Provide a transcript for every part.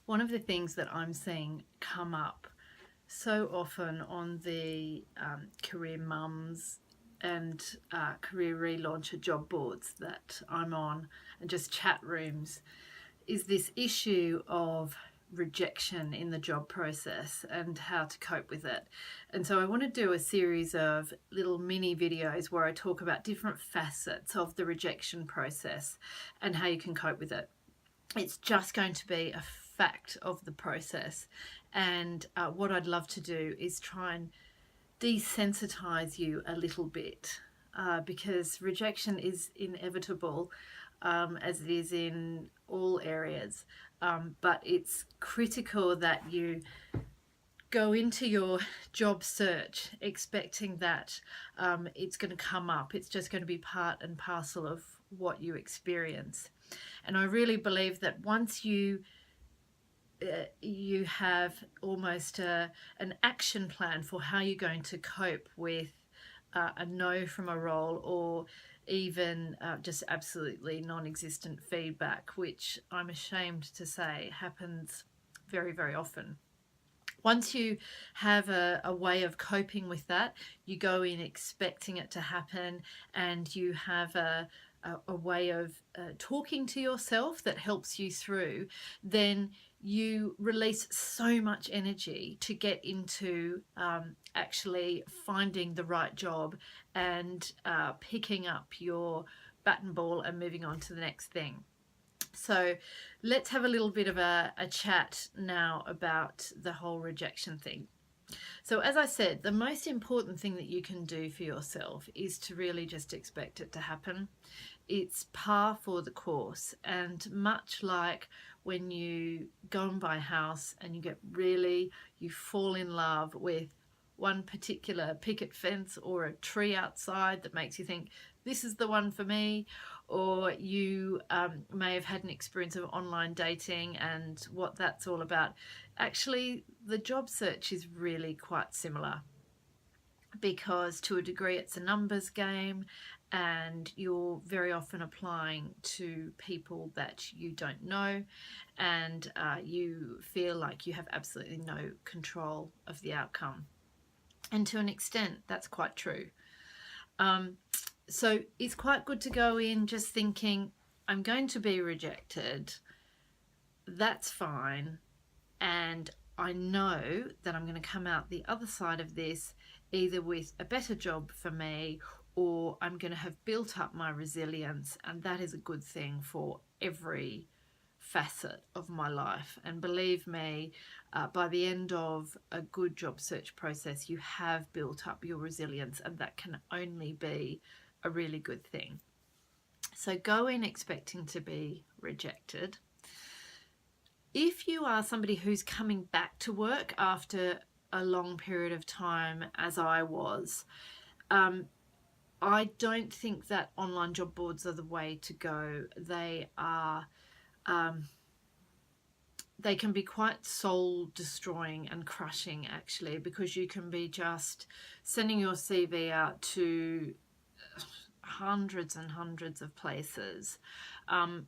One of the things that I'm seeing come up so often on the career mums and career relauncher job boards that I'm on, and just chat rooms, is this issue of rejection in the job process and how to cope with it. And so I want to do a series of little mini videos where I talk about different facets of the rejection process and how you can cope with it. It's just going to be a fact of the process. And what I'd love to do is try and desensitize you a little bit, because rejection is inevitable, as it is in all areas. But it's critical that you go into your job search expecting that it's going to come up. It's just going to be part and parcel of what you experience. And I really believe that once you have almost an action plan for how you're going to cope with a no from a role, or even just absolutely non-existent feedback, which I'm ashamed to say happens very, very often. Once you have a way of coping with that, you go in expecting it to happen, and you have a way of talking to yourself that helps you through, then you release so much energy to get into actually finding the right job and picking up your bat and ball and moving on to the next thing. So let's have a little bit of a chat now about the whole rejection thing. So as I said, the most important thing that you can do for yourself is to really just expect it to happen. It's par for the course, and much like when you go and buy a house and you fall in love with one particular picket fence or a tree outside that makes you think this is the one for me, or you may have had an experience of online dating and what that's all about. Actually, the job search is really quite similar, because to a degree it's a numbers game, and you're very often applying to people that you don't know, and you feel like you have absolutely no control of the outcome. And to an extent, that's quite true. So it's quite good to go in just thinking, I'm going to be rejected. That's fine. And I know that I'm going to come out the other side of this either with a better job for me, or I'm going to have built up my resilience. And that is a good thing for every facet of my life. And believe me, by the end of a good job search process, you have built up your resilience, and that can only be a really good thing. So go in expecting to be rejected. If you are somebody who's coming back to work after a long period of time, as I was, I don't think that online job boards are the way to go. They are they can be quite soul destroying and crushing, actually, because you can be just sending your CV out to hundreds and hundreds of places,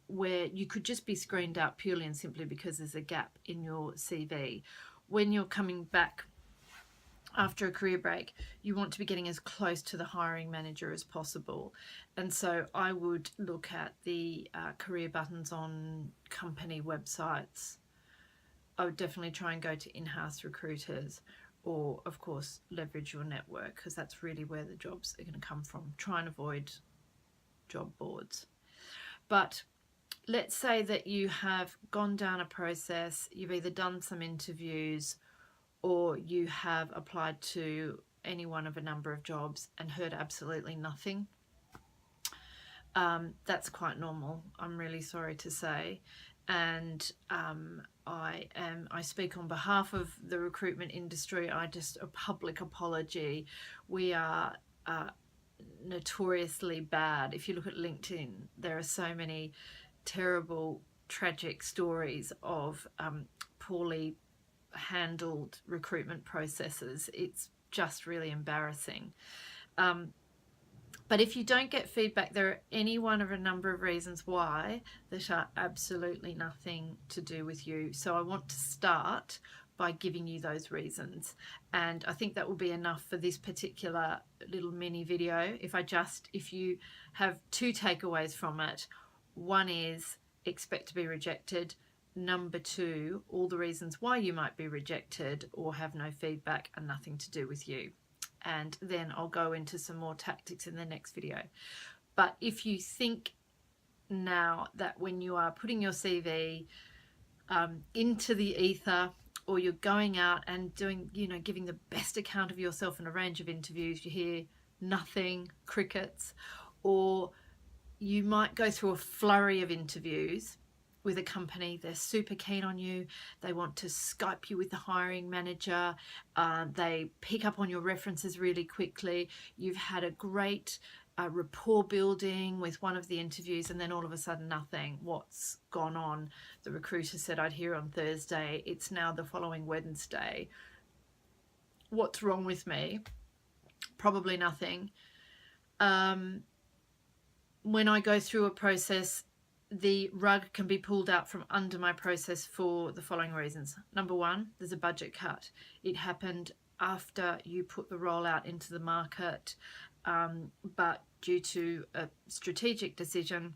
where you could just be screened out purely and simply because there's a gap in your CV. When you're coming back after a career break, you want to be getting as close to the hiring manager as possible. And so I would look at the career buttons on company websites. I would definitely try and go to in-house recruiters, or of course leverage your network, because that's really where the jobs are going to come from. Try and avoid job boards. But let's say that you have gone down a process, you've either done some interviews, or you have applied to any one of a number of jobs and heard absolutely nothing. That's quite normal, I'm really sorry to say. And I speak on behalf of the recruitment industry. A public apology. We are notoriously bad. If you look at LinkedIn, there are so many terrible, tragic stories of poorly handled recruitment processes. It's just really embarrassing. But if you don't get feedback, there are any one of a number of reasons why that are absolutely nothing to do with you. So I want to start by giving you those reasons. And I think that will be enough for this particular little mini video. If you have two takeaways from it, one is expect to be rejected. Number two, all the reasons why you might be rejected or have no feedback are nothing to do with you. And then I'll go into some more tactics in the next video. But if you think now that when you are putting your CV into the ether, or you're going out and doing, giving the best account of yourself in a range of interviews, you hear nothing, crickets, or you might go through a flurry of interviews with a company, they're super keen on you, they want to Skype you with the hiring manager, they pick up on your references really quickly, you've had a great rapport building with one of the interviews, and then all of a sudden nothing. What's gone on? The recruiter said I'd hear on Thursday, it's now the following Wednesday. What's wrong with me? Probably nothing. When I go through a process, the rug can be pulled out from under my process for the following reasons. Number one, there's a budget cut. It happened after you put the role out into the market, but due to a strategic decision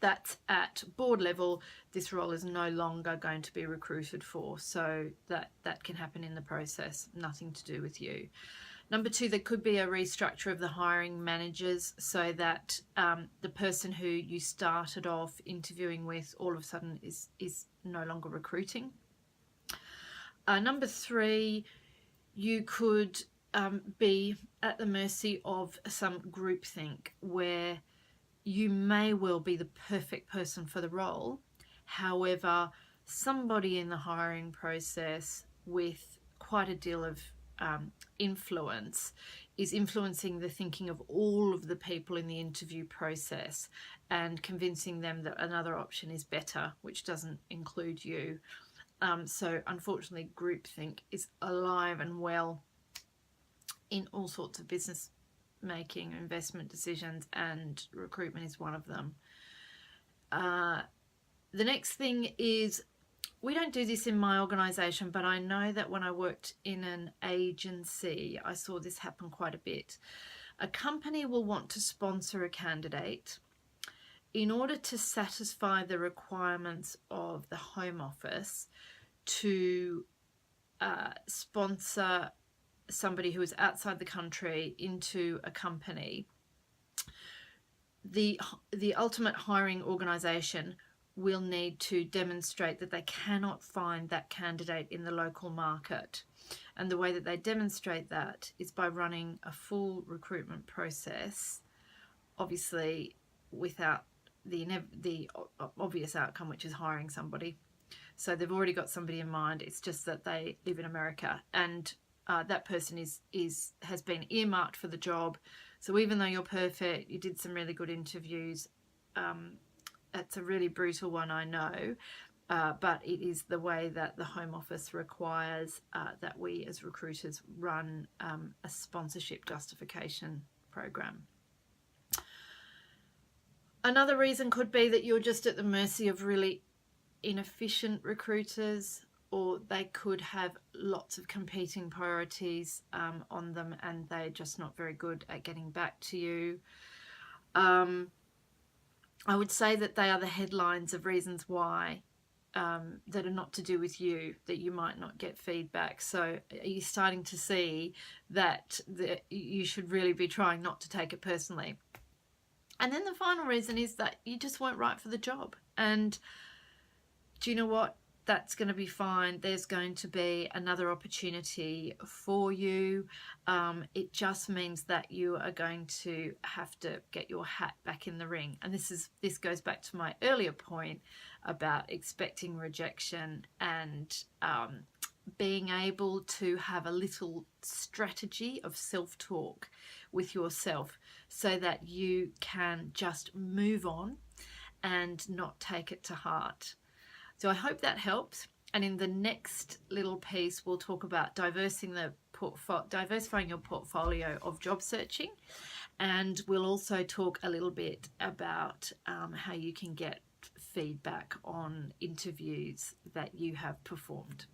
that's at board level, this role is no longer going to be recruited for. So that can happen in the process, nothing to do with you. Number two, there could be a restructure of the hiring managers so that the person who you started off interviewing with all of a sudden is no longer recruiting. Number three, you could be at the mercy of some groupthink where you may well be the perfect person for the role. However, somebody in the hiring process with quite a deal of influence is influencing the thinking of all of the people in the interview process and convincing them that another option is better, which doesn't include you. So unfortunately, groupthink is alive and well in all sorts of business making, investment decisions, and recruitment is one of them. The next thing is, we don't do this in my organisation, but I know that when I worked in an agency, I saw this happen quite a bit. A company will want to sponsor a candidate in order to satisfy the requirements of the Home Office to sponsor somebody who is outside the country into a company. The ultimate hiring organisation will need to demonstrate that they cannot find that candidate in the local market. And the way that they demonstrate that is by running a full recruitment process, obviously without the obvious outcome, which is hiring somebody. So they've already got somebody in mind. It's just that they live in America, and that person has been earmarked for the job. So even though you're perfect, you did some really good interviews, it's a really brutal one, I know, but it is the way that the Home Office requires that we as recruiters run a sponsorship justification program. Another reason could be that you're just at the mercy of really inefficient recruiters, or they could have lots of competing priorities on them, and they're just not very good at getting back to you. I would say that they are the headlines of reasons why that are not to do with you, that you might not get feedback. So are you starting to see that you should really be trying not to take it personally? And then the final reason is that you just weren't right for the job. And do you know what? That's going to be fine. There's going to be another opportunity for you. It just means that you are going to have to get your hat back in the ring. And this goes back to my earlier point about expecting rejection and being able to have a little strategy of self-talk with yourself so that you can just move on and not take it to heart. So I hope that helps. And in the next little piece, we'll talk about diversing the diversifying your portfolio of job searching. And we'll also talk a little bit about how you can get feedback on interviews that you have performed.